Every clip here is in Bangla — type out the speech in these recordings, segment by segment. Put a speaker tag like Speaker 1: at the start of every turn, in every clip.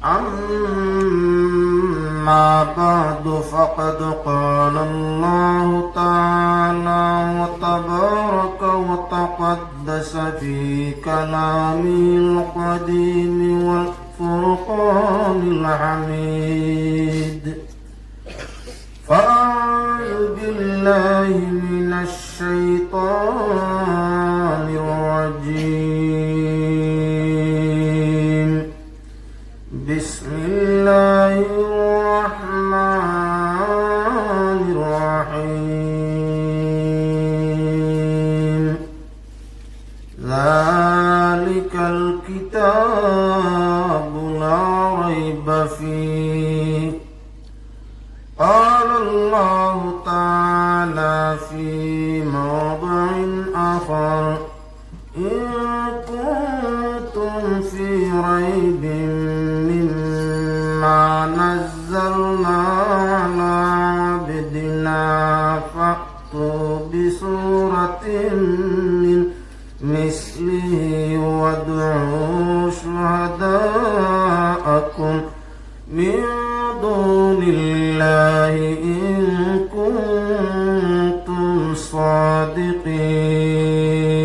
Speaker 1: أما بعد فقد قال الله تعالى وتبارك وتقدس في كلامه القديم والفرقان الحميد فأعوذ بالله من الشيطان الرجيم بسم الله الرحمن الرحيم ذلك الكتاب لا ريب فيه قال الله تعالى في موضع آخر إن كنتم في ريب مما نزلنا على عبدنا فأتوا بسورة من مثله وادعوا شهداءكم من دون الله إن كنتم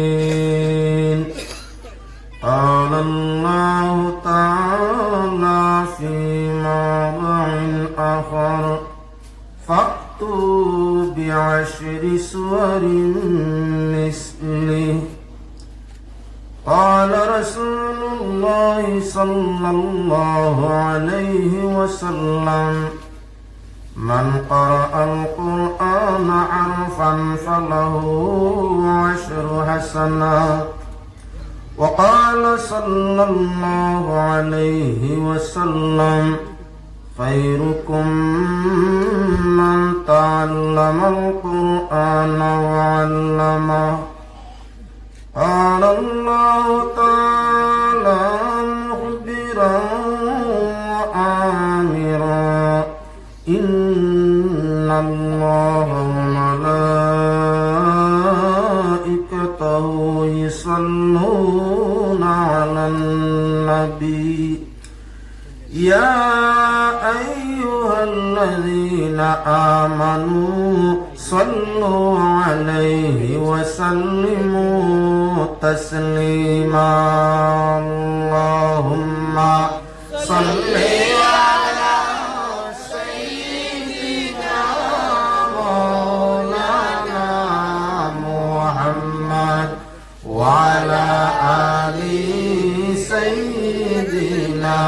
Speaker 1: صادقين قال الله تعالى في موضع آخر فأتوا بعشر سور مثله قال رسول الله صلى الله عليه وسلم من قرأ القرآن حرفا فله 10 حسنات وقال صلى الله عليه وسلم خيركم من تعلم القرآن وعلمه قال الله تعالى مخبرا وآمرا إن الله وملائكته يصلون على النبي يا أيها الذين آمنوا صلوا عليه وسلموا تسليما اللهم صل على سيدنا مولانا محمد وعلى آل سيدنا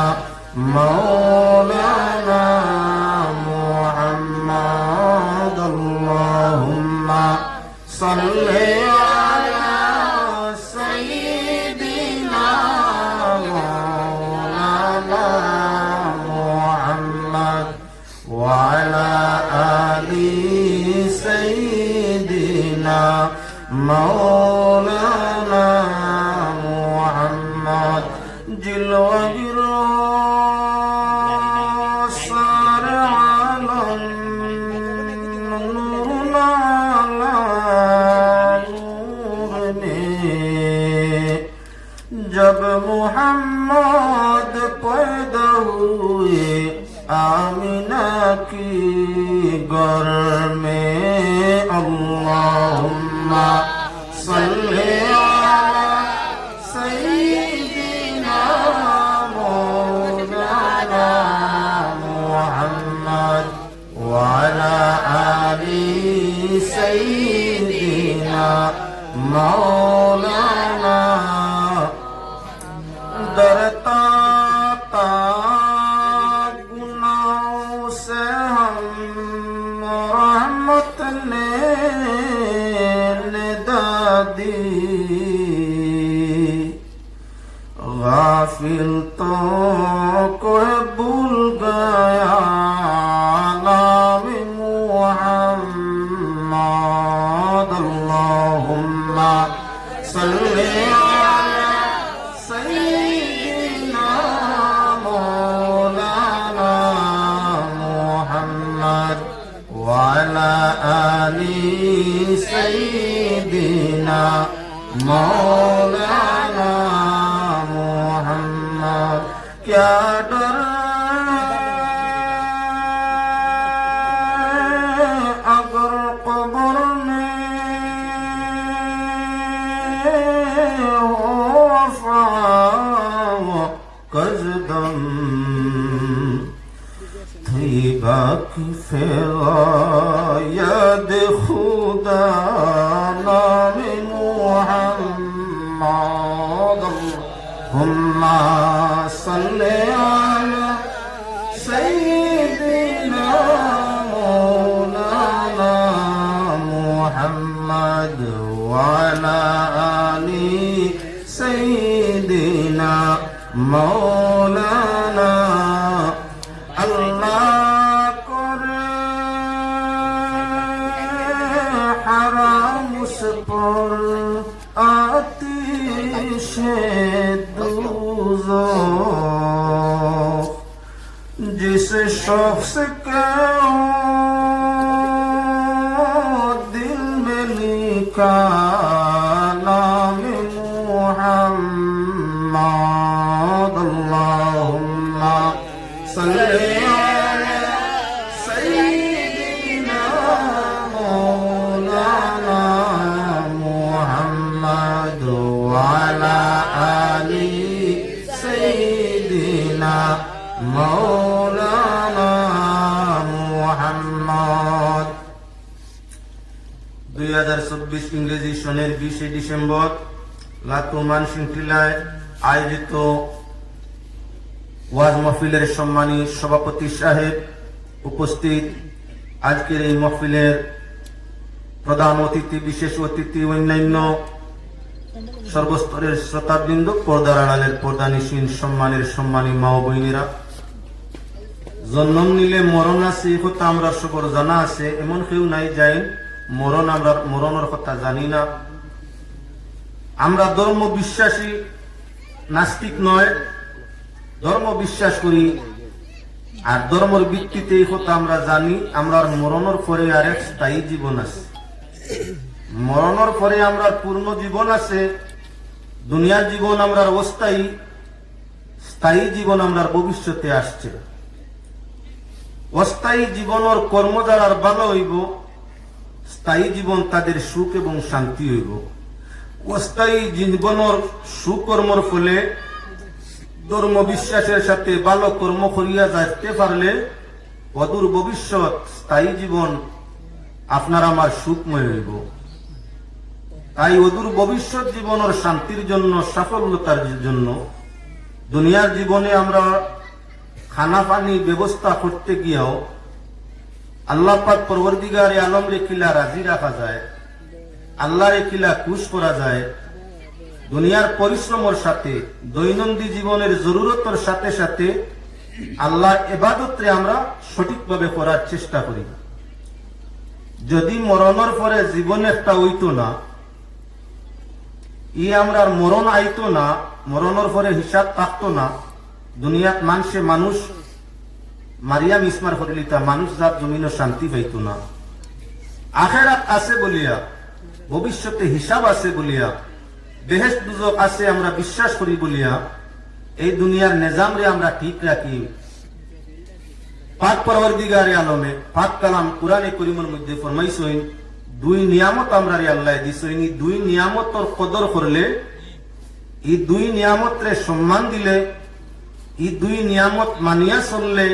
Speaker 1: مولانا محمد اللهم صل على سيدنا مولانا محمد وعلى آل سيدنا مولانا محمد جلوة जब मुहम्मद पैदा हुए आमिना की घर में अल्लाहुम्मा सल्ली अला सय्यिदिना मौलाना मुहम्मद व अला आलि सय्यिदिना मौलाना डरता था गुनाहों से हम रहमत ने निदा दी गाफिल तो कोई भूल गया नाम मुहम्मद अल्लाहुम्मा सल्ली सय्यिदिना मौलाना मुहम्मद क्या डर مجدم طيبة کی فراید خدا نام محمد اللهم صل على سيدنا مولانا محمد وعلى آل سيدنا مولانا اللہ کرے حرام اس پر آتش دوزخ جس شخص کے دل میں لکھا نام محمد اللہم صل علی سیدنا مولانا محمد وعلی آل سیدنا مولانا محمد 2024 ইংরেজি সনের 20 ডিসেম্বর লাতু মানসিংটিলায় আয়োজিত ওয়াজ মাহফিলের সম্মানী সভাপতি সাহেব উপস্থিত, আজকের এই মাহফিলের প্রধান অতিথি, বিশেষ অতিথি, অন্যান্য সর্বস্তরের শ্রোতাবৃন্দ, পর্দার আড়ালের পর্দানিসীন সম্মানের সম্মানী মা ও বোনেরা, জন্ম নিলে মরণ আছে এই কথা আমরা সবর জানা আছে, এমন কেউ নাই যাই মরণের কথা জানি না। আমরা ধর্ম বিশ্বাসী, নাস্তিক নয়, ধর্ম বিশ্বাস করি। আর ধর্মের ভিত্তিতে এই কথা আমরা জানি, আমরা মরণের পরে আরেক স্থায়ী জীবন আছে, মরণের পরে আমরা পূর্ণ জীবন আছে। দুনিয়ার জীবন আমরা অস্থায়ী, স্থায়ী জীবন আমরা ভবিষ্যতে আসছে। অস্থায়ী জীবনের কর্ম যারা ভালো হইব, স্থায়ী জীবন তাদের সুখ এবং শান্তি হইব। অস্থায়ী জীবনের সুকর্মর ফলে ধর্ম বিশ্বাসের সাথে ভালো কর্ম করিয়া যাইতে পারলে অদূর ভবিষ্যৎ স্থায়ী জীবন আপনার আমার সুখময় হইব। তাই অদূর ভবিষ্যৎ জীবনের শান্তির জন্য, সাফল্যতার জন্য দুনিয়ার জীবনে আমরা খানা পানি ব্যবস্থা করতে গিয়েও আল্লাহ পাক পরবর্তীকারে আলম রে কিলা রাজি রাখা যায়, আল্লাহ রে কিলা খুশ করা যায়। দুনিয়ার পরিশ্রমের সাথে, দৈনন্দিন জীবনের জরুরতের সাথে সাথে আল্লাহ ইবাদতরে আমরা সঠিকভাবে করার চেষ্টা করি। যদি মরণের পরে জীবন একটা হইতো না, আমরা মরণ আইতো না, মরণের পরে হিসাব থাকতো না, দুনিয়াত মানুষ মারিয়া মিসমার করে লিতা, মানুষ জাত জমিনও শান্তি পাইতো না। আখেরাত আছে বলিয়া, ভবিষ্যতে হিসাব আছে বলিয়া, বেহেশত দুজক আছে আমরা বিশ্বাস করি বলিয়া এই দুনিয়ার নিজাম রে আমরা ঠিক রাখি। পাক পরওয়ারদিগারে আলমে পাক কালাম কুরআনে কারীমের মধ্যে ফরমাইছেন, দুই নিয়ামত আমরা রে আল্লাহ দিছেন, এই দুই নিয়ামতের কদর করলে, এই দুই নিয়ামতরে সম্মান দিলে, এই দুই নিয়ামত মানিয়া চললে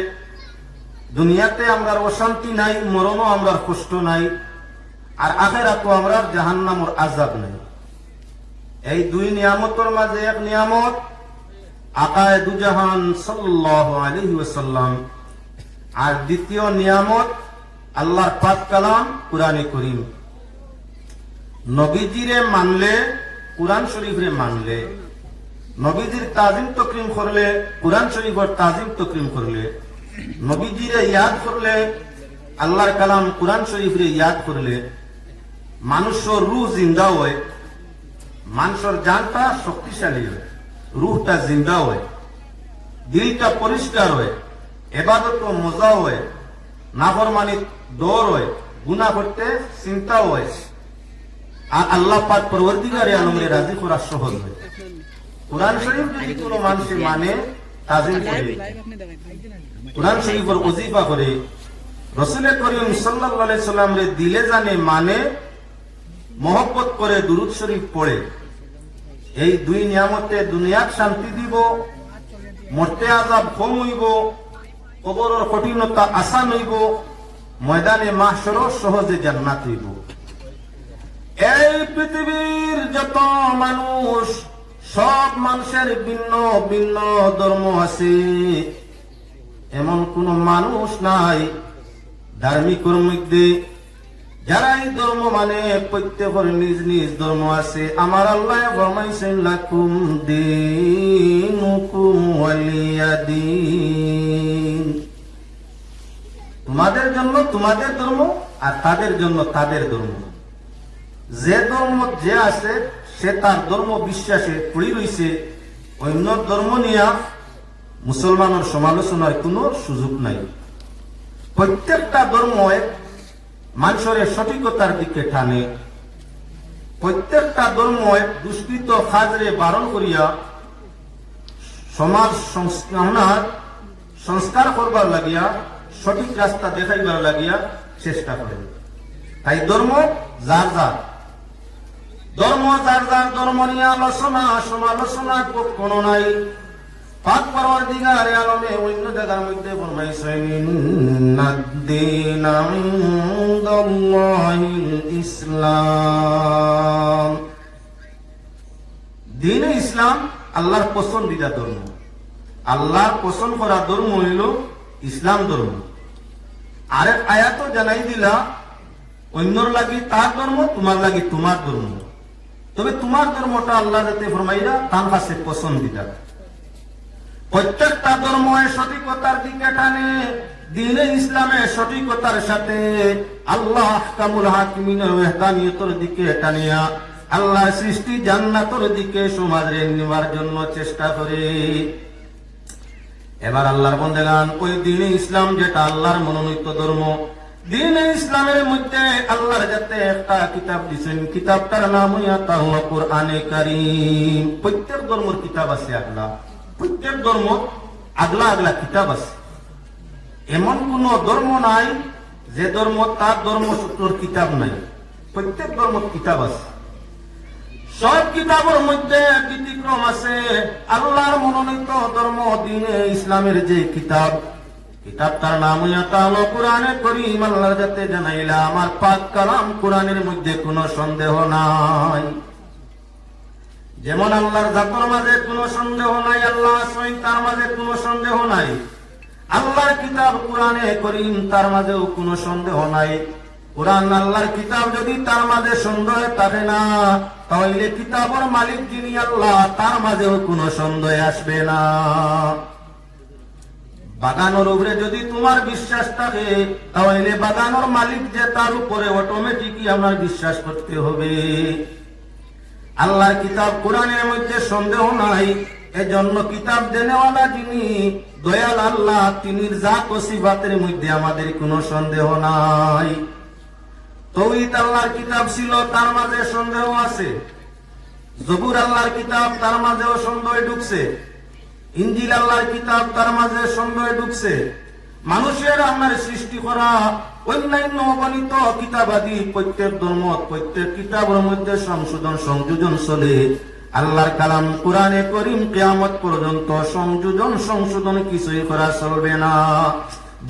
Speaker 1: দুনিয়াতে আমরা অশান্তি নাই, মরণও আমরা কষ্ট নাই, আর আখিরাতে আমরা জাহান্নামের আযাব নাই। এই দুই নিয়ামতের মাঝে এক নিয়ামত আকায়ে দুজাহান সাল্লাল্লাহু আলাইহি ওয়াসাল্লাম, আর দ্বিতীয় নিয়ামত আল্লাহর পাক কালাম কুরআনে কারীম। নবীজিরে মানলে, কুরআন শরীফরে মানলে, নবীজির তাজিম তকরিম করলে, কুরআন শরীফের তাজিম তকরিম করলে, নবীজিরে ইয়াদ করলে, আল্লাহর কালাম কুরআন শরীফরে ইয়াদ করলে মানুষের রূহ জিন্দা হয়, মানুষের জানটা শক্তিশালী হয়, রূহটা জিন্দা হয়, দিলটা পরিষ্কার হয়, ইবাদত মজা হয়, নাফরমানি দৌড় হয়, গুনাহ করতে চিন্তা হয়, আর আল্লাহ পাক পরওয়ারদিগারে আলমরে রাজি করা সহজ হয়। কুরআন শরীফ যদি কোনো মানুষ মানে, তাজিম করে, কুরআন শরীফের ওজিফা করে, রাসূল করিম সাল্লাল্লাহু আলাইহি সাল্লাম রে দিলে জানে মানে, মহব্বত করে, দুরূদ শরীফ পড়ে, এই দুই নিয়ামতে দুনিয়ার শান্তি দিব, মরতে আযাব কম হইব, কবরের কঠিনতা আসান হইব, ময়দানে মাহশর সহজে জান্নাত হইব। এই পৃথিবীর যত মানুষ, সব মানুষের ভিন্ন ভিন্ন ধর্ম আছে, এমন কোন মানুষ নাই ধার্মিকর মধ্যে যারা এই ধর্ম মানে প্রত্যেকের নিজ নিজ ধর্ম আছে। আমার আল্লাহ ফরমাইছেন লাকুম দীনুকুম ওয়ালিয়া দীন, তোমাদের জন্য তোমাদের ধর্ম আর তাদের জন্য তাদের ধর্ম। যে ধর্ম যে আছে সে তার ধর্ম বিশ্বাসে পড়ি রইছে, অন্য ধর্ম নিয়ে মুসলমানের সমালোচনার কোনো সুযোগ নাই। প্রত্যেকটা ধর্ম মানুষের সঠিকতার দিকে টানে, প্রত্যেকটা ধর্ম দুষ্কৃত কাজরে বারণ করিয়া সমাজ সংস্কার করবার লাগিয়া, সঠিক রাস্তা দেখাইবার লাগিয়া চেষ্টা করে। তাই ধর্ম যার যার ধর্ম নিয়ে আলোচনা সমালোচনা কোনো নাই। পাক পরওয়ারদিগার আলমে অন্য জায়গার মধ্যে ফরমাইছেন ইন্নাদ-দীনা ইনদাল্লাহিল ইসলাম, দ্বীন ইসলাম আল্লাহর পছন্দিদা ধর্ম। আল্লাহর পছন্দ করা ধর্ম হইল ইসলাম ধর্ম। আরেক আয়াত জানাই দিলা অন্যর লাগি তার ধর্ম, তোমার লাগি তোমার ধর্ম। তবে তোমার ধর্মটা আল্লাহ যাতে ফরমাইরা তার কাছে পছন্দিদা। প্রত্যেকটা ধর্ম সঠিকতার দিকে টানে, দ্বীনে ইসলামের সঠিকতার সাথে আল্লাহ আহকামুল হাকিমিনের ওয়াহদানিয়তের দিকে টানিয়া আল্লাহ সৃষ্টি জান্নাতের দিকে সমাজে নেওয়ার জন্য চেষ্টা করে। এবার আল্লাহর বান্দাগণ ওই দ্বীনে ইসলাম যেটা আল্লাহর মনোনীত ধর্ম, দ্বীনে ইসলামের মধ্যে আল্লাহর যাতে একটা কিতাব দিয়েছেন, কিতাবটার নাম হইয়া তাহলে কোরআনে কারীম। প্রত্যেক ধর্মের কিতাব আছে আগলা, প্রত্যেক ধর্ম আগলা আগলা কিতাব আছে। এমন কোন ধর্ম নাই যে ধর্ম তার ধর্মসূত্রের কিতাব নাই। প্রত্যেক ধর্মের কিতাব আছে। সব কিতাবের মধ্যে ব্যতিক্রম আছে। আল্লাহর মনোনীত ধর্ম দ্বীনে ইসলামের যে কিতাব, কিতাবটার নাম হইয়া তাহলে কোরআনে কারীম। আল্লাহর যাতে জানাইলা আমার পাক কালাম কোরআনের মধ্যে কোনো সন্দেহ নাই। যেমন আল্লাহর জাতের মাঝে কোনো সন্দেহ নাই, আল্লাহ স্বয়ং তার মাঝে কোনো সন্দেহ নাই। আল্লাহর কিতাব কোরআনে কারীম তার মাঝেও কোনো সন্দেহ নাই। কোরআন আল্লাহর কিতাব যদি তার মাঝে সন্দেহ থাকে না, তাহলে কিতাবের মালিক যিনি আল্লাহ তার মাঝেও কোনো সন্দেহ আসবে না। বাগানের উপরে যদি তোমার বিশ্বাস থাকে, তাহলে বাগানের মালিক যে তার উপরে অটোমেটিকই আমার বিশ্বাস করতে হবে। আল্লাহর কিতাব কোরআনের মধ্যে সন্দেহ নাই। এজন্য কিতাব দেনেওয়ালা যিনি দয়াল আল্লাহ, তিনি জাত ও সিফাতের মধ্যে আমাদের কোনো সন্দেহ নাই। তাওহীদ আল্লাহর কিতাব ছিল, তার মাঝে সন্দেহ আছে। জবুর আল্লাহর কিতাব, তার মাঝেও সন্দেহ ঢুকছে। ইনজিল আল্লাহর কিতাব, তার মাঝে সন্দেহ ঢুকছে। মানুষের আমার সৃষ্টি করা অন্যান্য অগণিত কিতাবাদি প্রত্যেক ধর্ম প্রত্যেক কিতাবের মধ্যে সংশোধন সংযোজন চলে। আল্লাহর কালাম কোরআনে কারীম কিয়ামত পর্যন্ত সংশোধন কিছুই করা চলবে না।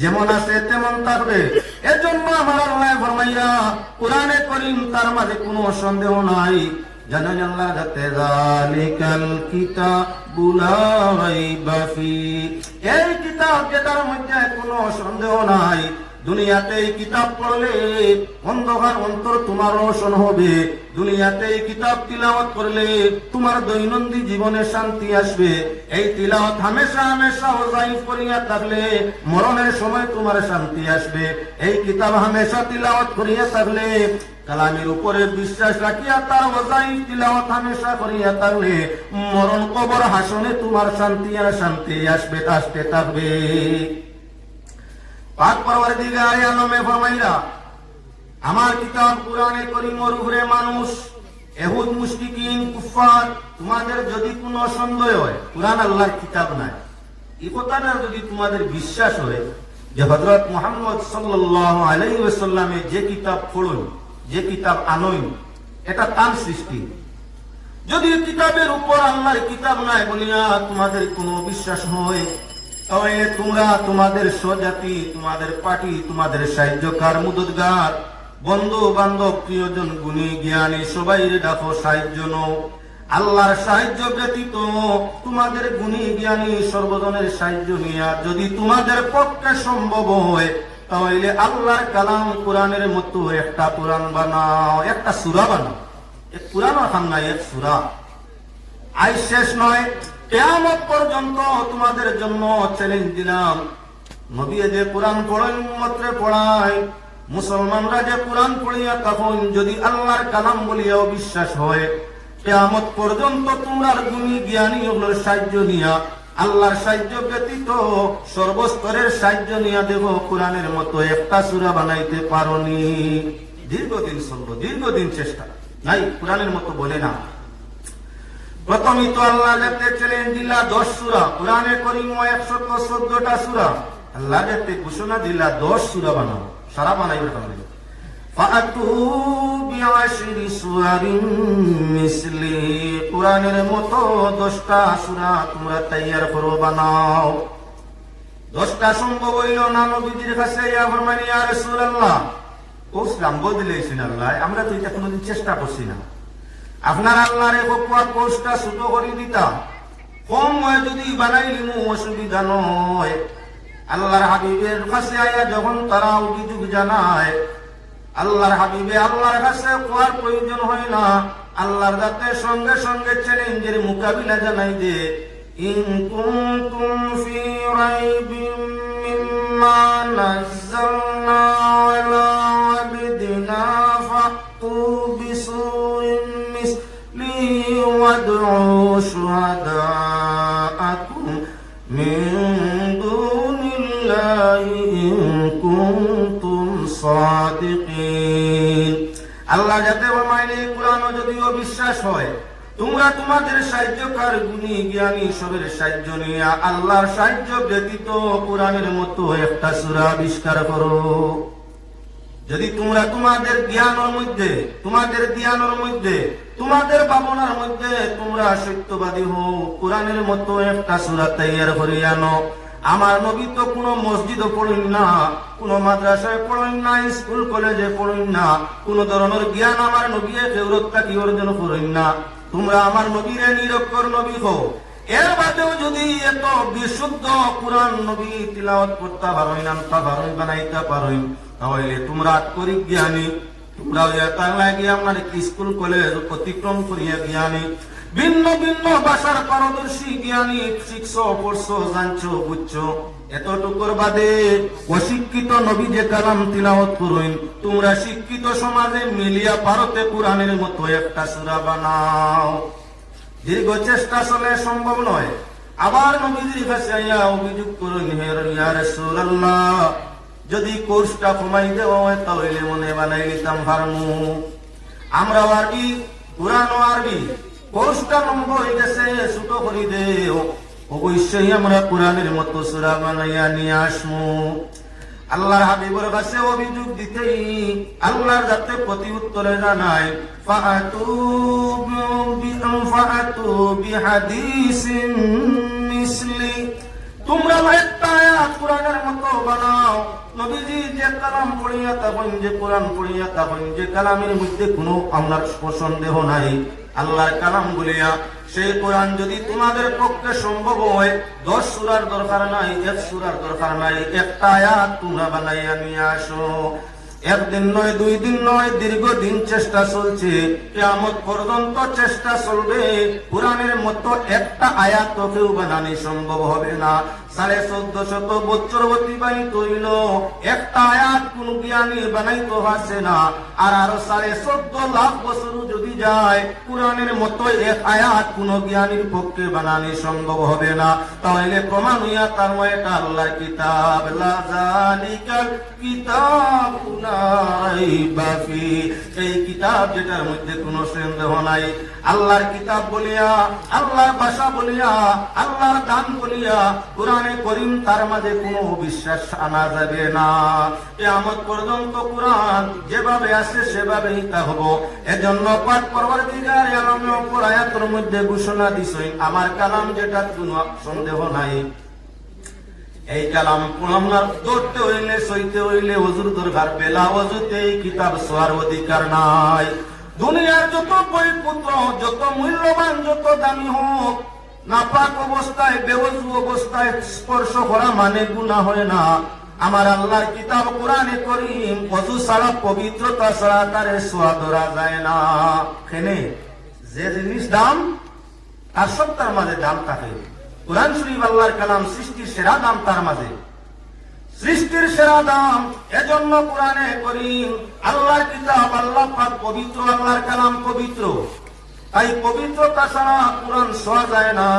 Speaker 1: যেমন আছে তেমন থাকবে। এজন্য আমার আল্লাহ ফরমাইয়া কোরআনে কারীম তার মাঝে কোনো সন্দেহ নাই। জানেন আল্লাহ যাতে যালিকাল কিতাবু লা রাইবা ফি, এই কিতাব যেটার মধ্যে কোনো সন্দেহ নাই। দুনিয়াতে এই কিতাব পড়লে অন্ধকার অন্তর তোমার রোশন হবে। দুনিয়াতে এই কিতাব তিলাওয়াত করলে তোমার দৈনন্দিন জীবনে শান্তি আসবে। এই তিলাওয়াত হামেশা হামেশা ওয়াজিফ করিয়া থাকলে মরণের সময় তোমার শান্তি আসবে। এই কিতাব হামেশা তিলাওয়াত করিয়া থাকলে, কালামের উপরে বিশ্বাস রাখিয়া তার ওয়াজিফ তিলাওয়াত হামেশা করিয়া থাকলে মরণ কবর হাসনে তোমার শান্তি আর শান্তি আসবে, আসতে থাকবে। পাক পরওয়ারদিগার আলমে ফরমাইলা আমার কিতাব কোরআনে কারীমের উপরে মানুষ ইহুদ মুশরিকিন কুফার তোমাদের যদি কোনো সন্দেহ হয় কোরআন আল্লাহর কিতাব নাই, এই কথাটা যদি তোমাদের বিশ্বাস হয় যে হযরত মুহাম্মদ সাল্লাল্লাহু আলাইহি ওয়াসাল্লামে যে কিতাব পড়ুন, যে কিতাব আনইন, এটা তার সৃষ্টি। যদি কিতাবের উপর আল্লাহর কিতাব নাই বলিয়া তোমাদের কোনো বিশ্বাস হয়, তাহলে তোমরা তোমাদের স্বজাতি, তোমাদের পার্টি, তোমাদের সাহায্যকার, মুদতগার, বন্ধু বান্ধব, প্রিয়জন, গুণী জ্ঞানী সবাই ডাকো সাহায্য নাও। আল্লাহর সাহায্য ব্যতীত তোমাদের গুণী জ্ঞানী সর্বজনের সাহায্য নিয়া যদি তোমাদের পক্ষে সম্ভব হয়, তাহলে আল্লাহর কালাম কোরআনের মতো একটা কোরআন বানাও, একটা সূরা বানাও। এক কোরআন খান নাই, এক সূরা। আজ শেষ নয়, কিয়ামত পর্যন্ত তোমাদের জন্য চ্যালেঞ্জ দিলাম। নবী যে কোরআন পড়েন, উম্মতরে পড়ায়, মুসলমানরা যে কোরআন পড়িয়া তখন যদি আল্লাহর কালাম বলিয়াও বিশ্বাস হয়, কিয়ামত পর্যন্ত তোমরা গুণী জ্ঞানী ওগুলোর সাহায্য নিয়া, আল্লাহর সাহায্য ব্যতীত সর্বস্তরের সাহায্য নিয়া দেব কোরআনের মতো একটা সূরা বানাইতে পারোনি। দীর্ঘদিন চলবো, দীর্ঘদিন চেষ্টা নাই, কোরআনের মতো বলে না। প্রথমই তো আল্লাহ যাতে চ্যালেঞ্জ দিলা 10 সূরা, কোরআনে করিম 114টা সূরা। আল্লাহ যাতে ঘোষণা দিলা 10 সূরা বানাও, সারা বানাইবে তাহলে। ফাআতু বিআশরি সূরারিন মিসলি, কোরআনের মতো 10টা সূরা তোমরা তৈয়ার করো, বানাও। 10টা সম্ভব হইল না, নবীজির কাছে ইয়া ফরমানি, ইয়া রাসূলুল্লাহ, কোসলাম বদলেছেন আল্লাহ, আমরা তো এটা কোনোদিন চেষ্টা করছি না। আপনার আল্লাহর কোর্সটা ছোট করে দিতাম, কম হয় যদি বানাইলিমু, অসুবিধা নয়। আল্লাহর হাবিবের কাছে আয়া যখন তারা অভিযোগ জানায়, আল্লাহর হাবিবে আল্লাহর কাছে কোয়ার প্রয়োজন হয় না, আল্লাহর যাতে সঙ্গে সঙ্গে চ্যালেঞ্জের মোকাবিলা জানাই যে, ইন কুনতুম ফি রাইবিন মিম্মা নাযালনা আলা আবদিনা ফাতু বিসূরিন মিসলিহি ওয়াদউ শুহাদাআকুম মিন দুনিল্লাহি ইন কুনতুম সাদিকিন। আল্লাহ যাতে মাইনে কোরআন যদিও বিশ্বাস হয়, তোমরা তোমাদের সাহায্যকার, গুণী জ্ঞানী সবের সাহায্য নিয়ে আল্লাহর সাহায্য ব্যতীত কোরআনের মতো একটা সূরা আবিষ্কার করো। যদি তোমরা তোমাদের জ্ঞানের মধ্যে, তোমাদের জ্ঞানের মধ্যে, তোমাদের ভাবনার মধ্যে তোমরা সত্যবাদী হও, কোরআনের মতো একটা সূরা তৈয়ার করে আনো। আমার নবী তো কোনো মসজিদও পড়েন না, কোনো মাদ্রাসায় পড়েন না, স্কুল কলেজে পড়েন না, কোন ধরনের জ্ঞান আমার নবী ফেরতটা কি অর্জন করেন না। তোমরা আমার নবীরে নিরক্ষর নবী হও, এর বাদেও যদি এত বিশুদ্ধ কোরআন নবী তিলাওয়াত করতে পারোই, আনতে পারোই, বানাইতে পারোই, তাহলে তোমরা আক্ষরিক জ্ঞানী, তোমরা লাগিয়ে আপনার স্কুল কলেজ অতিক্রম করিয়া জ্ঞানী, ভিন্ন ভিন্ন ভাষার পারদর্শী জ্ঞানী, শিখছো, পড়ছো, জানছো, বুঝছো। এতটুকুর বাদে অশিক্ষিত নবী যে কালাম তিলাওয়াত করুন, তোমরা শিক্ষিত সমাজে মিলিয়া ভারতে কোরআনের মতো একটা সূরা বানাও। দীর্ঘ চেষ্টা চলে, সম্ভব নয়। আবার নবীজির কাছে আইয়া অভিযোগ করুন, হে ইয়া রাসূলুল্লাহ, যদি কোর্সটা কমাই দেওয়া হয় তাহলে মনে বানাই নিতাম ফার্মু। আমরা আরবি, কোরআন আরবি, কোর্সটা লম্বা হয়ে গেছে, ছোট করে দেও, অবশ্যই আমরা কোরআনের মতো সূরা বানাইয়া নিয়ে আসবো। আল্লাহর হাবিবের কাছে অভিযোগ দিতেই আল্লাহর যাতে প্রতি উত্তরে জানায়, ফাআতু বিহাদিসিন মিসলি, তোমরা একটা আয়াত কোরআনের মতো বানাও। নবীজি যে কালাম পড়িয়া তখন, যে কোরআন পড়িয়া তখন, যে কালামের মধ্যে কোনো আমার সন্দেহ নাই, আল্লাহর কালাম বলিয়া সেই কোরআন যদি তোমাদের পক্ষে সম্ভব হয়, 10 সূরার দরকার নাই, 1 সূরার দরকার নাই, একটা আয়াত তোমরা বানাইয়া নিয়ে আসো। একদিন নয়, 2 দিন নয়, দীর্ঘদিন চেষ্টা চলছে, কিয়ামত পর্যন্ত চেষ্টা চলবে। কোরআনের মতো একটা আয়াত কেউ বানানো সম্ভব হবে না। 1450 বছর অতিবাহিত হইল, একটা আয়াত কোন জ্ঞানী বানাইতে পারছে না। আর আরো 14.5 লাখ বছর যদি যায়, কোরআনের মতো এক আয়াত কোন জ্ঞানীর পক্ষে বানানো সম্ভব হবে না। তাহলে প্রমাণ হইয়া তার এটা আল্লাহর কিতাব, লা যালিকাল কিতাবু লা রাইবা ফি, এই কিতাব যেটার মধ্যে কোনো সন্দেহ নাই। আল্লাহর কিতাব বলিয়া, আল্লাহর ভাষা বলিয়া, আল্লাহর দান বলিয়া কোরআনে কোরআনে করিম তার মাঝে কোনো বিশ্বাস আনা যাবে না। কিয়ামত পর্যন্ত কোরআন যেভাবে আছে সেভাবেই তা হবো। এজন্য পাক পরবর্তীকার আলমে অপর আয়াতের মধ্যে ঘোষণা দিছেন, আমার কালাম যেটা কোনো সন্দেহ নাই, এই কালাম আপনার ধরতে হইলে সইতে হইলে ওজুর দরকার, বেলা ওজুতে এই কিতাব ছোঁয়ার অধিকার নাই। দুনিয়ার যত বইপত্র, যত মূল্যবান, যত দামি হোক, নাপাক অবস্থায় বেওযু অবস্থায় স্পর্শ করা মানে গুনাহ হয় না। আমার আল্লাহর কিতাব কোরআনে করিম ওযু ছাড়া, পবিত্রতা ছাড়া তারে ছোঁয়া ধরা যায় না। এখানে যে জিনিস দাম তার সব তার মাঝে দাম থাকে। কোরআন শরীফ আল্লাহর কালাম সৃষ্টির সেরা দাম, তার মাঝে সৃষ্টির সেরা দাম। এজন্য কোরআনে করিম আল্লাহর কিতাব, আল্লাহ পাক পবিত্র, আল্লাহর কালাম পবিত্র, তাই পবিত্রতা ছাড়া কোরআন ছোঁয়া যায় না।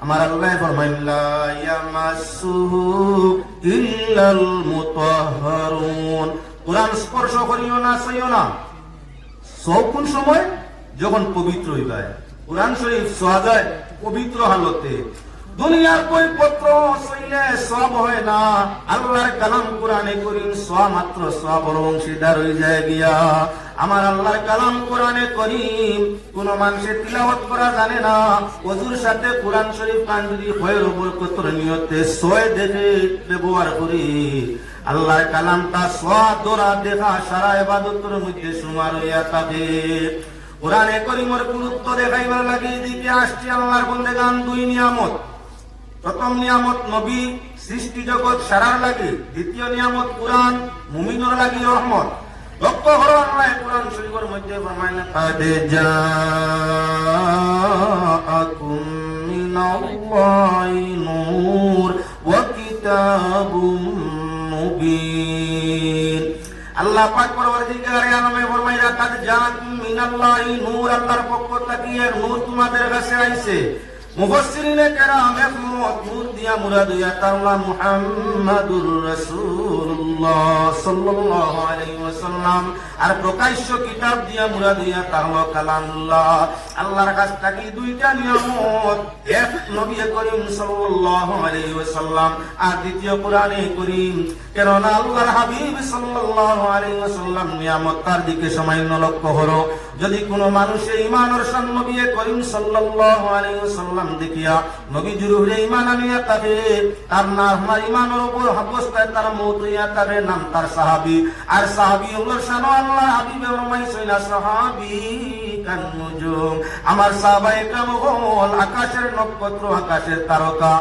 Speaker 1: আমার আল্লাহ ফরমায় লা ইয়ামাসসুহু ইল্লাল মুতাহহারুন, কোরআন স্পর্শ করিও না, ছুঁইও না। সব কোন সময়? যখন পবিত্র হইবে। কোরআন শরীফ ছোঁয়া যায় পবিত্র হালতে। দুনিয়ার বই পত্র ছুঁইলে সব হয় না, আল্লাহর কালাম কোরআনে করিম ছোঁয়া মাত্র ছোঁয়া বড় অংশীদার হয়ে যায় গিয়া। আমার আল্লাহর কালাম কোরআনে করিম কোন মানুষের তিলাওয়াত করা জানে না, ওযুর সাথে কোরআন শরীফ কান যদি খয়ের বরকতের নিয়তে ছয় দেখে ব্যবহার করি, আল্লাহর কালামটা ছোঁয়া ধরা দেখা সারা ইবাদতের মধ্যে সুমার হইয়া থাকে। কোরআনে করিমের গুরুত্ব দেখাইবার লাগে এদিকে আসছে আল্লাহর বান্দাগান। দুই নিয়ামত, প্রথম নিয়ামত নবী সৃষ্টি জগৎ সারার লাগে, দ্বিতীয় নিয়ামত কোরআন মুমিনের লাগি রহমত। লক্ষ্য হলো আল্লাহ কোরআন শরীফের মধ্যে ফরমায়, কাদ জাআকুম মিনাল্লাহি নূর ওয়া কিতাবুম মুবিন। আল্লাহ পাক পরবর্তীকার আলমে ফরমায়, কাদ জাআকুম মিনাল্লাহি নূর, আল্লাহর পক্ষ থেকে নূর তোমাদের কাছে আইছে। মুফাসসিরিনে কেরাম একমত, নূর দিয়া মুরাদ হইয়া তাআলা মুহাম্মাদুর রাসূলুল্লাহ সাল্লাল্লাহু আলাইহি ওয়াসাল্লাম, আর প্রকাশ্য কিতাব দিয়া মুরাদ হইয়া তাআলা কালামুল্লাহ। আল্লাহর কাছ থেকে দুইটা নিয়ামত, এক নবী করিম সাল্লাল্লাহু আলাইহি ওয়াসাল্লাম, আর দ্বিতীয় কোরআনে করিম। কেননা আল্লাহর হাবিব সাল্লাল্লাহু আলাইহি ওয়াসাল্লাম নিয়ামত তার দিকে সামান্য লক্ষ্য হলো। যদি কোনো মানুষের ঈমানের শান নবী করিম সাল্লাল্লাহু আলাইহি ওয়াসাল্লাম দেখিয়া নবীজির উপরে ঈমান আনিয়া থাকে, তার নাম ঈমানের উপর অবস্থায় তার মওত হইয়া থাকে, নাম তার সাহাবী। আর সাহাবী হলো শান আল্লাহ হাবিবের রমাইছিলা সাহাবী কান নুজুম, আমার সাহাবায়ে কেরাম হল আকাশের নক্ষত্র, আকাশের তারকা।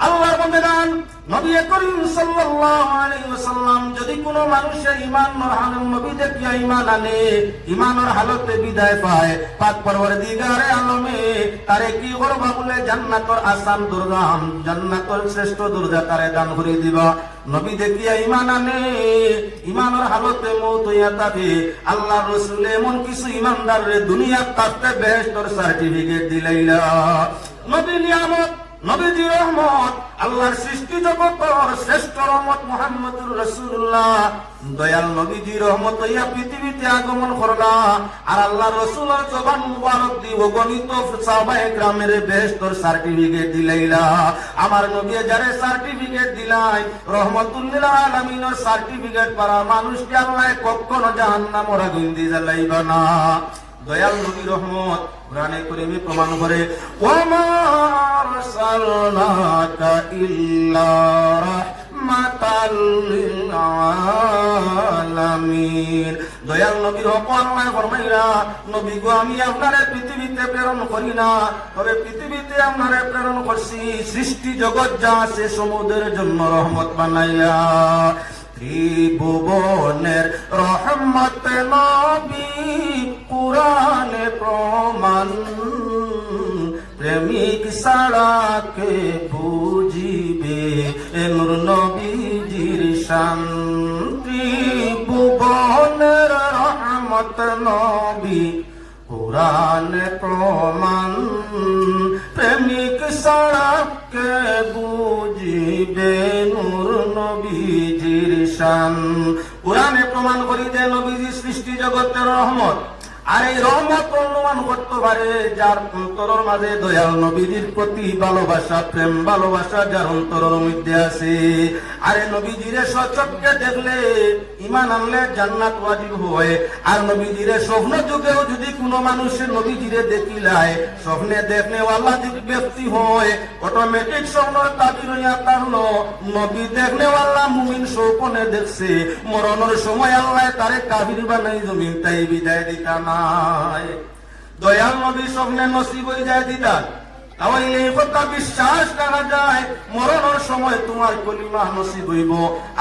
Speaker 1: আল্লাহর বান্দাগান নবী করিম সাল্লাল্লাহু আলাইহি ওয়াসাল্লাম যদি কোনো মানুষের ঈমানের হালত নবী দেখিয়া ঈমান আনে, ঈমানের হালতে বিদায় পায়, পাক পরওয়ারদিগারে আলমে তারে কি করবা বলে জান্নাতের আসান দরজা, জান্নাতের শ্রেষ্ঠ দরজা তারে দান করে দিবা। নবী দেখিয়া ঈমান আনে, ঈমানের হালতে মওত হইয়া থাকে। আল্লাহর রাসূল এমন কিছু ঈমানদাররে দুনিয়ার তাতে বেহেশতের সার্টিফিকেট দিলাইলা। নবী নিয়ামত, নবীজি রহমত, আল্লাহর সৃষ্টি জগতের শ্রেষ্ঠ রহমত মুহাম্মদুর রাসূলুল্লাহ, দয়াল নবীজি রহমত হইয়া পৃথিবীতে আগমন করলা। আর আল্লাহর রাসূলের জবান মুবারক দিয়ে অগণিত সাহাবায়ে কেরামের বেহেশতের সার্টিফিকেট দিলাইলা। আমার নবী যারে সার্টিফিকেট দিলাই, রহমাতুল লিল আলামিনের সার্টিফিকেট পারা মানুষকে আল্লাহ কখনো জাহান্নামের আগুন দিয়ে জ্বালাইবা না। দয়াল নবী রহমত কোরআনে কারীমে প্রমাণ করে, ওয়া আরসালনাকা ইল্লা রাহমাতাল লিল আলামিন। দয়াল নবীর আল্লাহ ফরমাইরা, নবী গো আমি আপনারে পৃথিবীতে প্রেরণ করি না, তবে পৃথিবীতে আপনারে প্রেরণ করছি সৃষ্টি জগৎ যা আছে সমুদ্রের জন্য রহমত বানাইয়া। ত্রিভুবনের রহমত নবী কুরআনে প্রমাণ, প্রেমিক সাড়াকে বুঝিবে নূর নবীজির শান। ত্রিভুবনের রহমত নবী কুরআনে প্রমাণ, প্রেমিক সাড়াকে বুঝিবে নূর নবীজির শান। কুরআনে প্রমাণ করি যে নবীজি সৃষ্টি জগতের রহমত। আর এই রহমত অনুমান করতে পারে যার অন্তরের মাঝে দয়াল নবীজির প্রতি ভালোবাসা, প্রেম ভালোবাসা যার অন্তরের মধ্যে আছে। আরে নবীজিরে সচক্ষে দেখলে ঈমান আনলে জান্নাত ওয়াজিব হয়। আর নবীজিরে স্বপ্ন যুগেও যদি কোনো মানুষের নবীজিরে দেখিলায়, স্বপ্নে দেখলে ওয়ালা ব্যক্তি হয়, অটোমেটিক স্বপ্ন তাবির হইয়া তাহলো নবী দেখলে ওয়ালা মুমিন স্বপ্নে দেখছে, মরণের সময় আল্লাহ তারে কাফির বানাই জমিন তাই বিদায় দিতা নাই। দয়াল নবী স্বপ্নে নসিব হয়ে যায় দিদার, তাহলে এই কথা বিশ্বাস করা যায় মরণের সময় তোমার কলিমা নসিব হইব।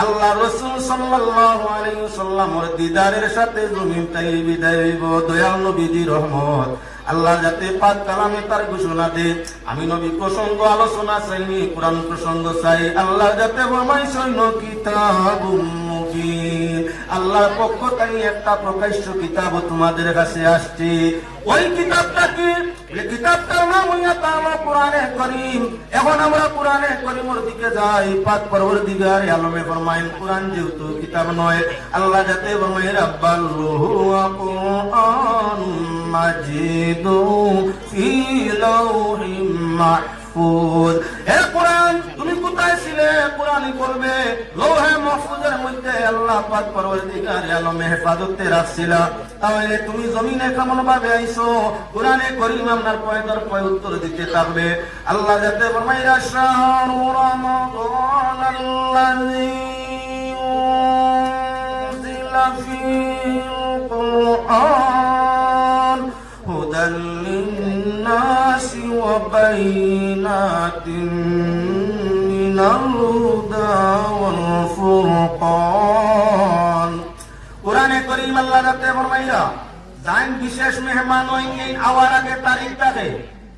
Speaker 1: আল্লাহ রাসূল সাল্লাল্লাহু আলাইহি ওয়াসাল্লামের দিদারের সাথে জমিন তাই বিদায় হইব। দয়াল নবীজির রহমত আল্লাহ যাতে পাক কালামে তার ঘোষণা দে। আমি নবী প্রসঙ্গ আলোচনা চাইনি, কোরআন প্রসঙ্গ চাই। আল্লাহ যাতে ফরমাইছেন কিতাবুম মুবিন, আল্লাহর পক্ষ থেকে একটা প্রকাশ্য কিতাব তোমাদের কাছে আসছে। ওই কিতাবটা কি? এই কিতাবটার নাম হইয়া তাআলা কোরআনে কারীম। এখন আমরা কোরআনে কারীমের দিকে যাই। পাক পরওয়ারদিগার আলমে ফরমায়েন কোরআন যেহেতু কিতাব নয়, আল্লাহ যাতে ফরমায় রাব্বাল্লাহু কুরআনুম মাজিদ ফি লাউহিম মাহফুজ। হে কোরআন, তুমি কোথায় ছিলে? কোরআনই বলবে লৌহে মাহফুজের মধ্যে আল্লাহ পাক পরওয়ারদিগার আলমে হেফাজতে রাখছিলা। তাহলে তুমি জমিনে কেমন ভাবে আইছো? কোরআনে কারীম আপনার পয়দার পয় উত্তর দিতে থাকবে। আল্লাহ যাতে ফরমায় শাহরু রমাদানাল্লাযী উনজিলা ফীল কুরআন হুদাল লিন্নাসি ওয়া বাইনাতিন মিনাল হুদা ওয়াল ফুরকান। কোরআনে কারীম আল্লাহ যাতে ফরমাইয়া যান বিশেষ মেহমান হইনি আওয়ার আগে তারিখ থাকে,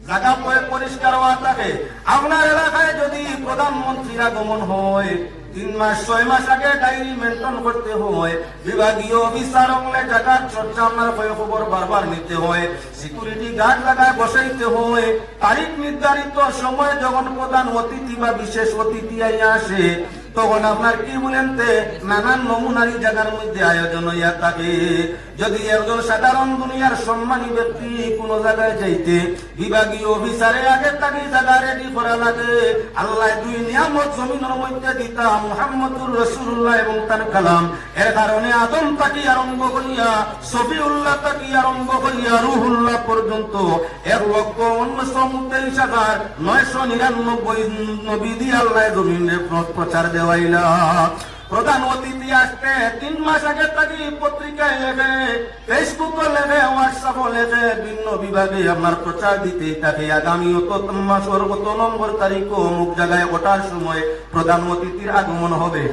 Speaker 1: জায়গা পরিষ্কার হওয়া থাকে। আপনার এলাকায় যদি প্রধানমন্ত্রীর আগমন হয় 3 মাস 6 মাস আগে ডায়েরি মেনটেন করতে হয়। বিভাগীয় অফিসার হলে জায়গার চর্চা আপনার খবর বারবার নিতে হয়। সিকিউরিটি গার্ড লাগায় বসাইতে হয়। তারিখ নির্ধারিত সময় যখন প্রধান অতিথি বা বিশেষ অতিথি আইয়া আসে তখন আপনার কি বলেন নানান নমুনারি জায়গার মধ্যে আয়োজন হইয়া থাকে। যদি একজন সাধারণ দুনিয়ার সম্মানী ব্যক্তি কোন জায়গায় যাইতে বিভাগীয় অফিসারে আগে তাকে জায়গা রেডি করা লাগে। আল্লাহ 2 নিয়ামত জমিনের মধ্যে দিতা, মুহাম্মদুর রাসূলুল্লাহ এবং তার কালাম। এর কারণে আদম তাকে আরম্ভ করিয়া সফিউল্লাহ তাকে আরম্ভ করিয়া রুহুল্লাহ পর্যন্ত 1,29,999 নবী দিয়ে আল্লাহ জমিনে প্রচার দেওয়াইলা। প্রধান অতিথি আসতে 3 মাস আগে তাকে পত্রিকায় লেখে, ফেসবুকে লেখে, হোয়াটসঅ্যাপে লেখে, ভিন্ন বিভাগে আপনার প্রচার দিতে থাকে। আগামী মাসের কত নম্বর তারিখ অমুক জায়গায় ওঠার সময় প্রধান অতিথির আগমন হবে,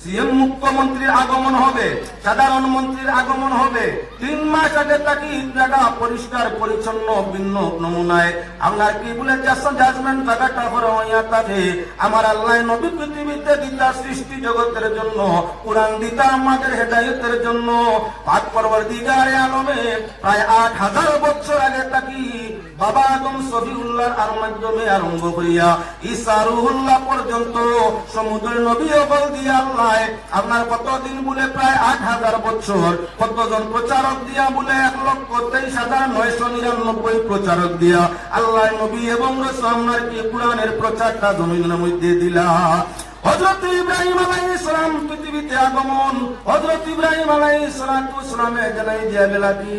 Speaker 1: সিএম মুখ্যমন্ত্রীর আগমন হবে, সাধারণ মন্ত্রীর আগমন হবে। 3 মাস আগে তাকে জায়গা পরিষ্কার পরিচ্ছন্ন ভিন্ন নমুনায় আপনার কি বলে জাজমেন্ট জায়গাটা করে হইয়া থাকে। আমার আল্লাহ নবী পৃথিবীতে দিতা সৃষ্টি জগতের জন্য, কোরআন দিতা আমাদের হেদায়েতের জন্য। পাক পরওয়ারদিগার আলমে প্রায় 8000 বছর আগে তাকে বাবা আদম সফিউল্লাহর আর মাধ্যমে আরম্ভ করিয়া ঈসা রুহুল্লাহ পর্যন্ত সমুদ্রের নবী বল দিয়ে আল্লাহ আপনার কতদিন বলে প্রায় 8000 বছর, কতজন প্রচারক দিয়া বলে 1,23,999 প্রচারক দিয়া আল্লাহ নবী এবং রাসূল আপনার কি কোরআনের প্রচারটা জমিনের মধ্যে দিলা। হযরত ইব্রাহিম আলাইহিস সালাম পৃথিবীতে আগমন, হযরত ইব্রাহিম আলাইহিস সালামে জানাই দিয়া গেল কি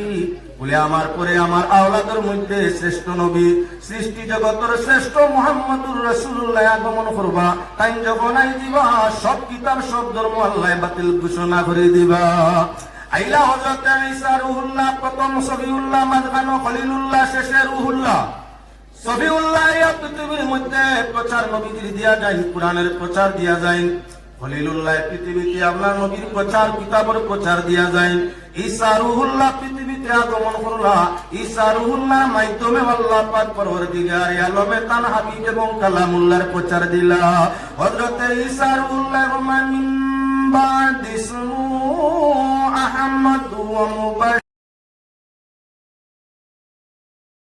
Speaker 1: বলে আমার পরে আমার আওলাদের মধ্যে শ্রেষ্ঠ নবী, সৃষ্টি জগতের শ্রেষ্ঠ মুহাম্মদুর রাসূলুল্লাহ আগমন করবা। তাই যখন আই দিবা সব কিতাব সব ধর্ম আল্লাহ বাতিল ঘোষণা করে দিবা। আইলা হযরত ঈসা রুহুল্লাহ, প্রথম সফিউল্লাহ, মাঝখানে খলিলুল্লাহ, শেষে রুহুল্লাহ। সফিউল্লাহ পৃথিবীর মধ্যে প্রচার নবীদের দিয়া যায়, কোরআনের প্রচার দিয়া যায়। খলিলুল্লাহ পৃথিবীতে আপনার নবীর প্রচার কিতাবের প্রচার দিয়া যায়। ঈসা রুহুল্লাহ পৃথিবীতে আগমন করলা। ঈসা রুহুল্লাহর মাধ্যমে আল্লাহ পাক পরওয়ারদিগার আলমে তান হাবিব এবং কালামুল্লাহর প্রচার দিলা। হযরত ঈসা রুহুল্লাহ মিন বা'দি ইসমু আহমদ ওয়া